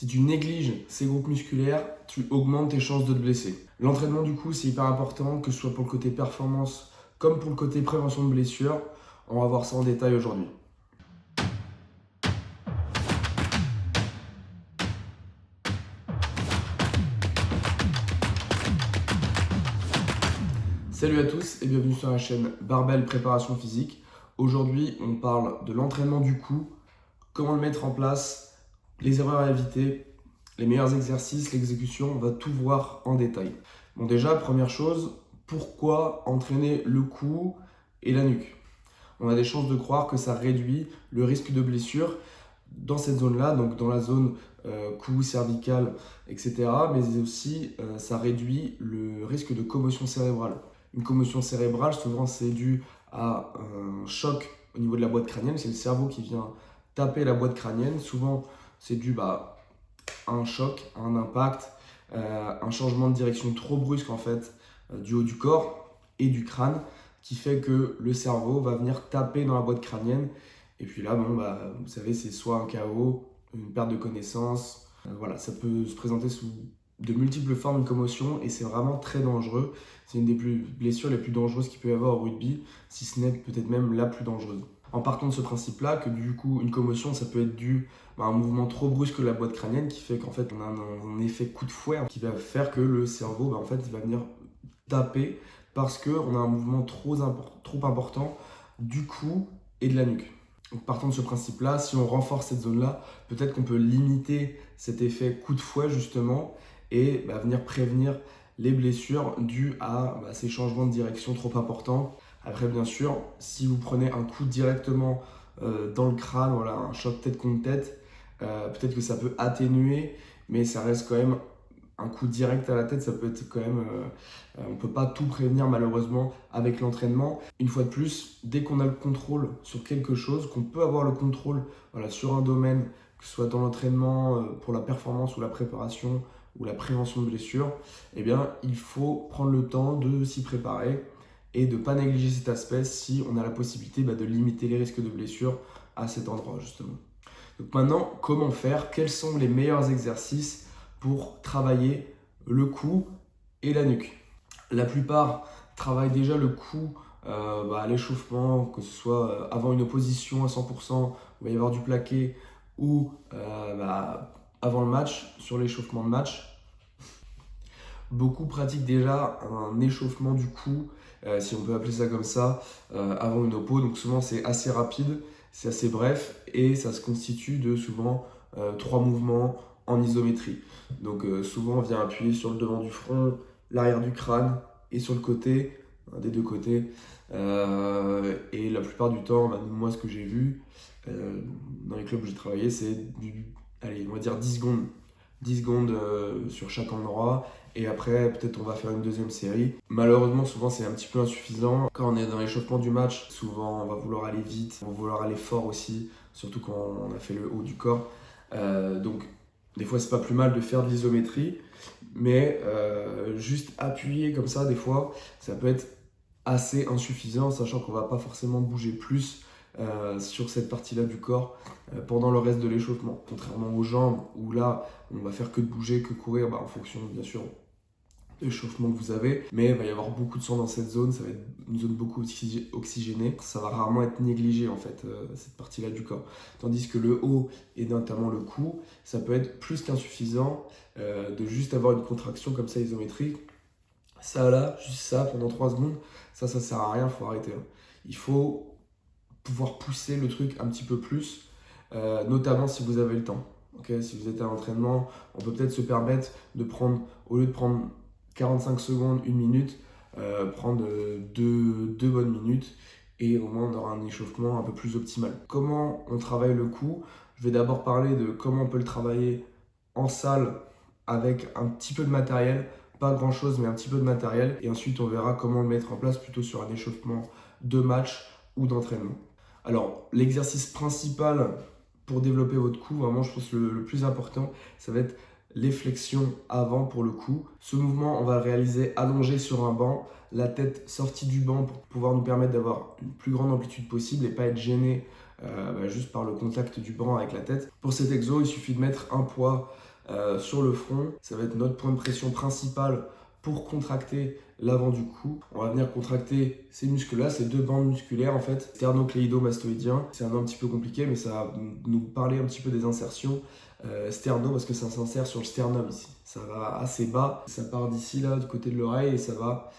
Si tu négliges ces groupes musculaires, tu augmentes tes chances de te blesser. L'entraînement du coup, c'est hyper important, que ce soit pour le côté performance comme pour le côté prévention de blessures. On va voir ça en détail aujourd'hui. Salut à tous et bienvenue sur la chaîne Barbell Préparation Physique. Aujourd'hui, on parle de l'entraînement du cou, comment le mettre en place, les erreurs à éviter, les meilleurs exercices, l'exécution, on va tout voir en détail. Bon déjà, première chose, pourquoi entraîner le cou et la nuque? On a des chances de croire que ça réduit le risque de blessure dans cette zone-là, donc dans la zone cou, cervicale, etc. Mais aussi, ça réduit le risque de commotion cérébrale. Une commotion cérébrale, souvent, c'est dû à un choc au niveau de la boîte crânienne. C'est le cerveau qui vient taper la boîte crânienne. Souvent, c'est dû à un choc, à un impact, un changement de direction trop brusque en fait du haut du corps et du crâne qui fait que le cerveau va venir taper dans la boîte crânienne. Et puis là, vous savez, c'est soit un chaos, une perte de connaissance. Voilà, ça peut se présenter sous de multiples formes de commotion et c'est vraiment très dangereux. C'est une des blessures les plus dangereuses qu'il peut y avoir au rugby, si ce n'est peut-être même la plus dangereuse. En partant de ce principe-là, que du coup, une commotion, ça peut être dû à un mouvement trop brusque de la boîte crânienne qui fait qu'en fait, on a un effet coup de fouet qui va faire que le cerveau, en fait, il va venir taper parce qu'on a un mouvement trop important du cou et de la nuque. Donc, partant de ce principe-là, si on renforce cette zone-là, peut-être qu'on peut limiter cet effet coup de fouet justement et venir prévenir les blessures dues à ces changements de direction trop importants. Après, bien sûr, si vous prenez un coup directement dans le crâne, voilà, un choc tête contre tête, peut-être que ça peut atténuer, mais ça reste quand même un coup direct à la tête, ça peut être quand même... on ne peut pas tout prévenir malheureusement avec l'entraînement. Une fois de plus, dès qu'on a le contrôle sur quelque chose, qu'on peut avoir le contrôle sur un domaine, que ce soit dans l'entraînement, pour la performance ou la préparation ou la prévention de blessures, eh bien, il faut prendre le temps de s'y préparer et de ne pas négliger cet aspect si on a la possibilité de limiter les risques de blessures à cet endroit justement. Donc maintenant, comment faire? Quels sont les meilleurs exercices pour travailler le cou et la nuque? La plupart travaillent déjà le cou à l'échauffement, que ce soit avant une opposition à 100%, il va y avoir du plaqué, ou avant le match, sur l'échauffement de match. Beaucoup pratiquent déjà un échauffement du cou, si on peut appeler ça comme ça, avant une oppo. Donc souvent c'est assez rapide, c'est assez bref et ça se constitue de souvent 3 mouvements en isométrie. Donc souvent on vient appuyer sur le devant du front, l'arrière du crâne et sur le côté, des deux côtés. Et la plupart du temps, moi ce que j'ai vu dans les clubs où j'ai travaillé, c'est on va dire 10 secondes. 10 secondes sur chaque endroit et après peut-être on va faire une deuxième série. Malheureusement souvent c'est un petit peu insuffisant. Quand on est dans l'échauffement du match, souvent on va vouloir aller vite, on va vouloir aller fort aussi, surtout quand on a fait le haut du corps. Donc des fois c'est pas plus mal de faire de l'isométrie, mais juste appuyer comme ça des fois ça peut être assez insuffisant, sachant qu'on va pas forcément bouger plus sur cette partie-là du corps pendant le reste de l'échauffement. Contrairement aux jambes, où là, on va faire que de bouger, que courir, en fonction, bien sûr, de l'échauffement que vous avez. Mais il va y avoir beaucoup de sang dans cette zone, ça va être une zone beaucoup oxygénée. Ça va rarement être négligé, en fait, cette partie-là du corps. Tandis que le haut, et notamment le cou, ça peut être plus qu'insuffisant de juste avoir une contraction comme ça isométrique. Ça là, juste ça, pendant 3 secondes, ça sert à rien, il faut arrêter. Il faut pouvoir pousser le truc un petit peu plus, notamment si vous avez le temps. Okay, si vous êtes à l'entraînement, on peut peut-être se permettre de prendre, au lieu de prendre 45 secondes, 1 minute, prendre 2 bonnes minutes et au moins on aura un échauffement un peu plus optimal. Comment on travaille le cou? Je vais d'abord parler de comment on peut le travailler en salle avec un petit peu de matériel, pas grand chose mais un petit peu de matériel, et ensuite on verra comment le mettre en place plutôt sur un échauffement de match ou d'entraînement. Alors, l'exercice principal pour développer votre cou, vraiment, je pense que le plus important, ça va être les flexions avant pour le cou. Ce mouvement, on va le réaliser allongé sur un banc, la tête sortie du banc pour pouvoir nous permettre d'avoir une plus grande amplitude possible et pas être gêné juste par le contact du banc avec la tête. Pour cet exo, il suffit de mettre un poids sur le front. Ça va être notre point de pression principal pour contracter l'avant du cou. On va venir contracter ces muscles-là, ces deux bandes musculaires en fait, sternocléido-mastoïdien. C'est un nom un petit peu compliqué, mais ça va nous parler un petit peu des insertions. Sterno, parce que ça s'insère sur le sternum ici. Ça va assez bas, ça part d'ici là, du côté de l'oreille, et ça va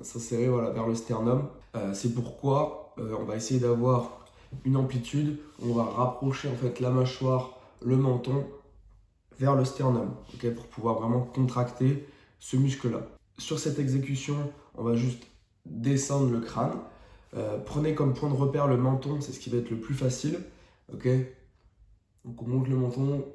s'insérer voilà, vers le sternum. C'est pourquoi on va essayer d'avoir une amplitude, on va rapprocher en fait la mâchoire, le menton vers le sternum, okay, pour pouvoir vraiment contracter ce muscle-là. Sur cette exécution, on va juste descendre le crâne. Prenez comme point de repère le menton, c'est ce qui va être le plus facile. Okay, donc on monte le menton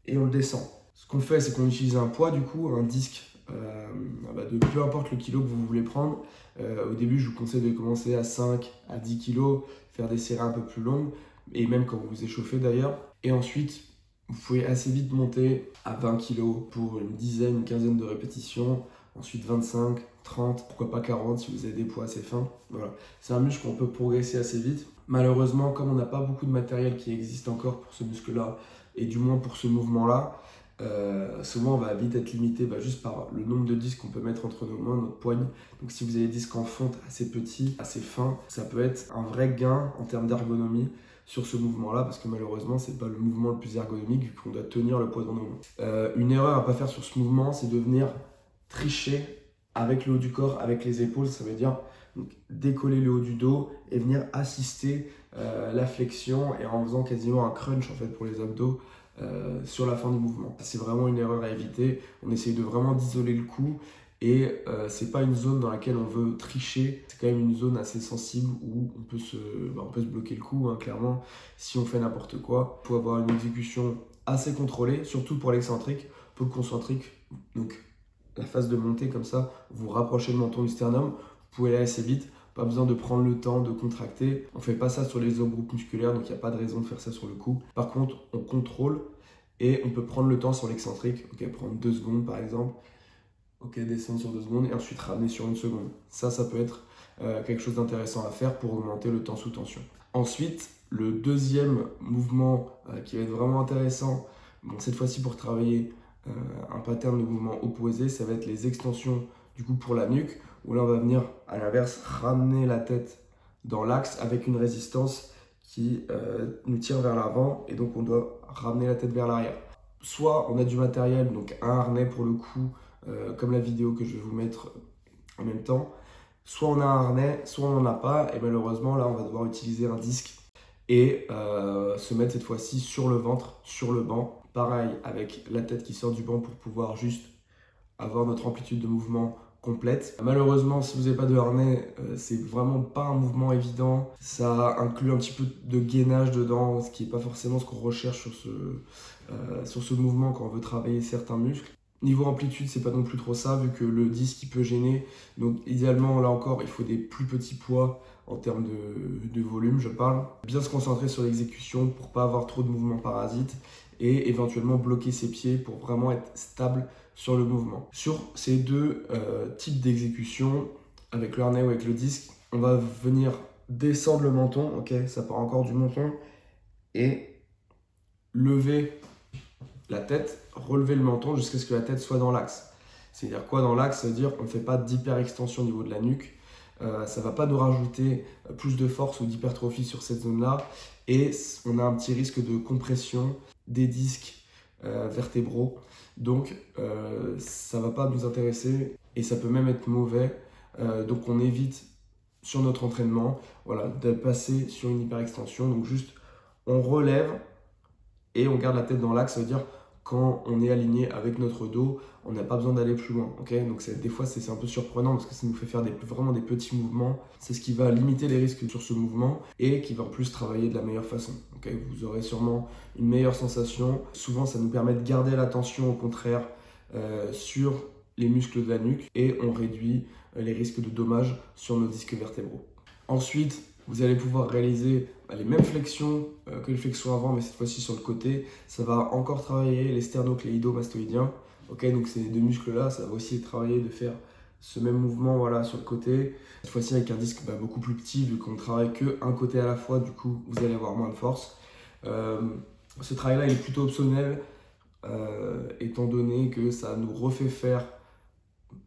et on le descend. Ce qu'on fait, c'est qu'on utilise un poids, du coup, un disque de peu importe le kilo que vous voulez prendre. Au début, je vous conseille de commencer à 5 à 10 kg, faire des séries un peu plus longues, et même quand vous vous échauffez d'ailleurs. Et ensuite, vous pouvez assez vite monter à 20 kg pour une dizaine, une quinzaine de répétitions. Ensuite 25, 30, pourquoi pas 40 si vous avez des poids assez fins. Voilà. C'est un muscle qu'on peut progresser assez vite. Malheureusement, comme on n'a pas beaucoup de matériel qui existe encore pour ce muscle-là, et du moins pour ce mouvement-là, souvent on va vite être limité juste par le nombre de disques qu'on peut mettre entre nos mains, notre poigne. Donc si vous avez des disques en fonte assez petits, assez fins, ça peut être un vrai gain en termes d'ergonomie sur ce mouvement-là, parce que malheureusement c'est pas le mouvement le plus ergonomique vu qu'on doit tenir le poids dans nos mains. Une erreur à pas faire sur ce mouvement, c'est de venir tricher avec le haut du corps, avec les épaules. Ça veut dire donc, décoller le haut du dos et venir assister la flexion, et en faisant quasiment un crunch en fait pour les abdos sur la fin du mouvement. C'est vraiment une erreur à éviter. On essaye de vraiment d'isoler le cou, et c'est pas une zone dans laquelle on veut tricher. C'est quand même une zone assez sensible où on peut se bloquer le cou, hein, clairement, si on fait n'importe quoi. Il faut avoir une exécution assez contrôlée, surtout pour l'excentrique. Pour le concentrique, donc la phase de montée comme ça, vous rapprochez le menton du sternum, vous pouvez aller assez vite, pas besoin de prendre le temps de contracter. On fait pas ça sur les autres groupes musculaires, donc il n'y a pas de raison de faire ça sur le cou. Par contre, on contrôle et on peut prendre le temps sur l'excentrique, prendre 2 secondes par exemple, descendre sur 2 secondes et ensuite ramener sur 1 seconde. Ça peut être quelque chose d'intéressant à faire pour augmenter le temps sous tension. Ensuite, le deuxième mouvement qui va être vraiment intéressant, cette fois-ci pour travailler un pattern de mouvement opposé, ça va être les extensions du coup pour la nuque, où là on va venir à l'inverse ramener la tête dans l'axe avec une résistance qui nous tire vers l'avant, et donc on doit ramener la tête vers l'arrière. Soit on a du matériel, donc un harnais pour le cou, comme la vidéo que je vais vous mettre en même temps, soit on a un harnais, soit on n'en a pas, et malheureusement là on va devoir utiliser un disque et se mettre cette fois-ci sur le ventre, sur le banc. Pareil, avec la tête qui sort du banc pour pouvoir juste avoir notre amplitude de mouvement complète. Malheureusement, si vous n'avez pas de harnais, c'est vraiment pas un mouvement évident. Ça inclut un petit peu de gainage dedans, ce qui n'est pas forcément ce qu'on recherche sur ce mouvement quand on veut travailler certains muscles. Niveau amplitude, c'est pas non plus trop ça, vu que le disque il peut gêner. Donc idéalement, là encore, il faut des plus petits poids en termes de volume, je parle. Bien se concentrer sur l'exécution pour pas avoir trop de mouvements parasites, et éventuellement bloquer ses pieds pour vraiment être stable sur le mouvement. Sur ces deux types d'exécution, avec le harnais ou avec le disque, on va venir descendre le menton, ça part encore du menton, et lever la tête, relever le menton jusqu'à ce que la tête soit dans l'axe. C'est-à-dire quoi dans l'axe? Ça veut dire qu'on ne fait pas d'hyper-extension au niveau de la nuque. Ça ne va pas nous rajouter plus de force ou d'hypertrophie sur cette zone-là. Et on a un petit risque de compression des disques vertébraux. Donc ça ne va pas nous intéresser et ça peut même être mauvais. Donc on évite sur notre entraînement de passer sur une hyperextension. Donc juste on relève et on garde la tête dans l'axe. Ça veut dire quand on est aligné avec notre dos, on n'a pas besoin d'aller plus loin. Donc des fois c'est un peu surprenant parce que ça nous fait faire vraiment des petits mouvements. C'est ce qui va limiter les risques sur ce mouvement et qui va en plus travailler de la meilleure façon. Vous aurez sûrement une meilleure sensation. Souvent ça nous permet de garder la tension au contraire sur les muscles de la nuque, et on réduit les risques de dommages sur nos disques vertébraux. Ensuite, vous allez pouvoir réaliser les mêmes flexions que les flexions avant, mais cette fois-ci sur le côté. Ça va encore travailler les sternocléido-mastoïdiens. Donc ces deux muscles-là, ça va aussi travailler de faire ce même mouvement sur le côté. Cette fois-ci avec un disque beaucoup plus petit, vu qu'on travaille qu'un côté à la fois, du coup vous allez avoir moins de force. Ce travail-là il est plutôt optionnel. étant donné que ça nous refait faire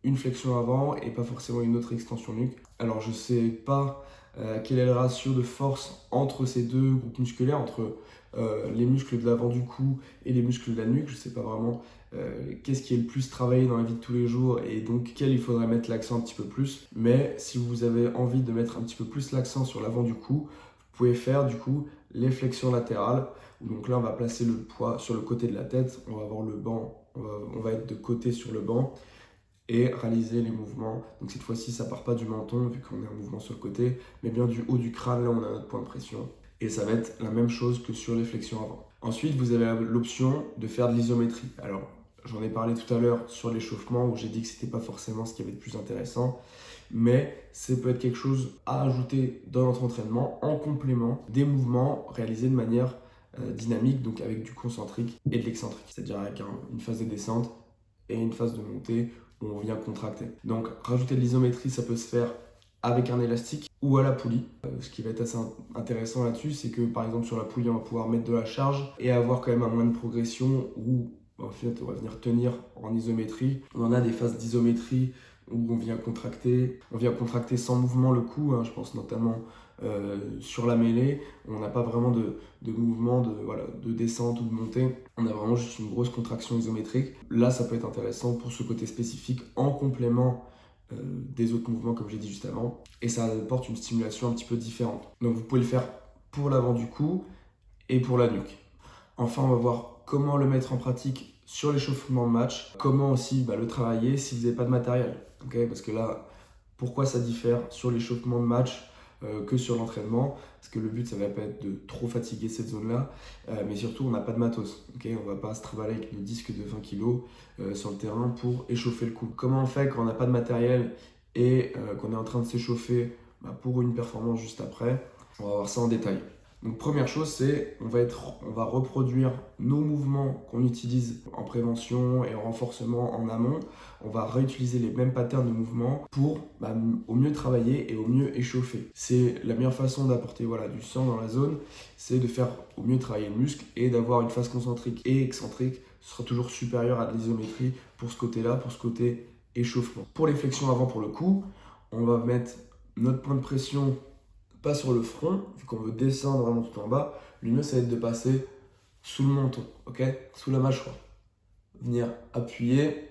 une flexion avant et pas forcément une autre extension nuque. Alors je sais pas quel est le ratio de force entre ces deux groupes musculaires, entre les muscles de l'avant du cou et les muscles de la nuque. Je sais pas vraiment qu'est-ce qui est le plus travaillé dans la vie de tous les jours et donc quel il faudrait mettre l'accent un petit peu plus. Mais si vous avez envie de mettre un petit peu plus l'accent sur l'avant du cou, vous pouvez faire du coup les flexions latérales. Donc là on va placer le poids sur le côté de la tête, on va avoir le banc, on va être de côté sur le banc et réaliser les mouvements. Donc cette fois-ci, ça part pas du menton, vu qu'on est en mouvement sur le côté, mais bien du haut du crâne, là on a notre point de pression. Et ça va être la même chose que sur les flexions avant. Ensuite, vous avez l'option de faire de l'isométrie. Alors, j'en ai parlé tout à l'heure sur l'échauffement, où j'ai dit que c'était pas forcément ce qui avait de plus intéressant, mais ça peut être quelque chose à ajouter dans notre entraînement, en complément des mouvements réalisés de manière dynamique, donc avec du concentrique et de l'excentrique, c'est-à-dire avec une phase de descente et une phase de montée où on vient contracter. Donc rajouter de l'isométrie, ça peut se faire avec un élastique ou à la poulie. Ce qui va être assez intéressant là-dessus, c'est que par exemple sur la poulie, on va pouvoir mettre de la charge et avoir quand même un moyen de progression où en fait on va venir tenir en isométrie. On en a des phases d'isométrie où on vient contracter sans mouvement le cou, hein, je pense notamment sur la mêlée, on n'a pas vraiment de mouvement de descente ou de montée, on a vraiment juste une grosse contraction isométrique. Là, ça peut être intéressant pour ce côté spécifique en complément des autres mouvements comme j'ai dit juste avant, et ça apporte une stimulation un petit peu différente. Donc vous pouvez le faire pour l'avant du cou et pour la nuque. Enfin, on va voir comment le mettre en pratique sur l'échauffement de match, comment aussi le travailler si vous n'avez pas de matériel. Okay, parce que là, pourquoi ça diffère sur l'échauffement de match que sur l'entraînement? Parce que le but, ça va pas être de trop fatiguer cette zone-là, mais surtout, on n'a pas de matos. Okay, on ne va pas se travailler avec nos disques de 20 kg sur le terrain pour échauffer le cou. Comment on fait quand on n'a pas de matériel et qu'on est en train de s'échauffer pour une performance juste après? On va voir ça en détail. Donc première chose, c'est on va reproduire nos mouvements qu'on utilise en prévention et en renforcement en amont. On va réutiliser les mêmes patterns de mouvements pour au mieux travailler et au mieux échauffer. C'est la meilleure façon d'apporter du sang dans la zone, c'est de faire au mieux travailler le muscle et d'avoir une phase concentrique et excentrique. Ce sera toujours supérieur à de l'isométrie pour ce côté-là, pour ce côté échauffement. Pour les flexions avant pour le cou, on va mettre notre point de pression pas sur le front, vu qu'on veut descendre vraiment tout en bas. Le mieux, ça va être de passer sous le menton, ok, sous la mâchoire. Venir appuyer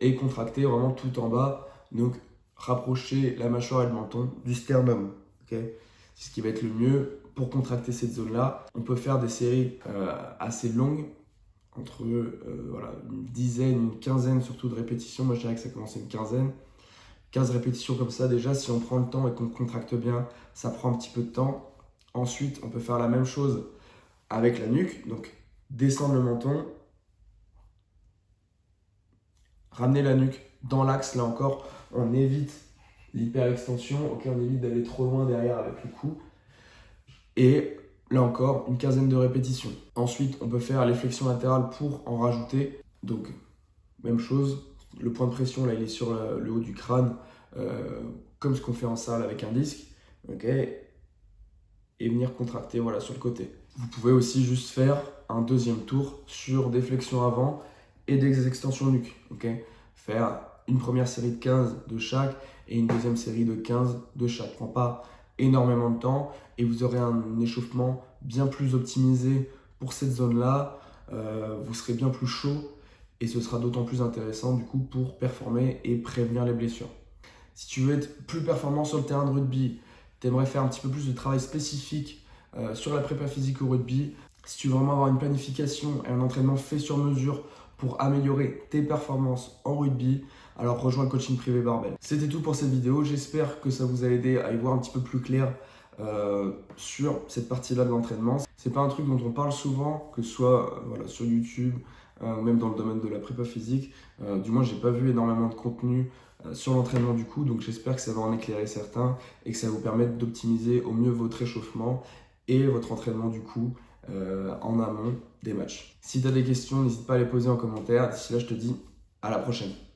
et contracter vraiment tout en bas. Donc, rapprocher la mâchoire et le menton du sternum, ok. C'est ce qui va être le mieux pour contracter cette zone-là. On peut faire des séries assez longues, entre une dizaine, une quinzaine surtout de répétitions. Moi, je dirais que ça commence à une quinzaine. 15 répétitions comme ça, déjà, si on prend le temps et qu'on contracte bien, ça prend un petit peu de temps. Ensuite, on peut faire la même chose avec la nuque. Donc, descendre le menton, ramener la nuque dans l'axe. Là encore, on évite l'hyperextension. Ok, on évite d'aller trop loin derrière avec le cou. Et là encore, une quinzaine de répétitions. Ensuite, on peut faire les flexions latérales pour en rajouter. Donc, même chose. Le point de pression, là, il est sur le haut du crâne, comme ce qu'on fait en salle avec un disque, okay, et venir contracter sur le côté. Vous pouvez aussi juste faire un deuxième tour sur des flexions avant et des extensions nuque. Okay, faire une première série de 15 de chaque et une deuxième série de 15 de chaque. Ça ne prend pas énormément de temps et vous aurez un échauffement bien plus optimisé pour cette zone-là. Vous serez bien plus chaud. Et ce sera d'autant plus intéressant du coup pour performer et prévenir les blessures. Si tu veux être plus performant sur le terrain de rugby, tu aimerais faire un petit peu plus de travail spécifique sur la prépa physique au rugby, si tu veux vraiment avoir une planification et un entraînement fait sur mesure pour améliorer tes performances en rugby, alors rejoins le coaching privé Barbell. C'était tout pour cette vidéo, j'espère que ça vous a aidé à y voir un petit peu plus clair sur cette partie-là de l'entraînement. C'est pas un truc dont on parle souvent, que ce soit sur YouTube, même dans le domaine de la prépa physique. Du moins, j'ai pas vu énormément de contenu sur l'entraînement du cou, donc j'espère que ça va en éclairer certains et que ça va vous permettre d'optimiser au mieux votre échauffement et votre entraînement du cou en amont des matchs. Si tu as des questions, n'hésite pas à les poser en commentaire. D'ici là, je te dis à la prochaine.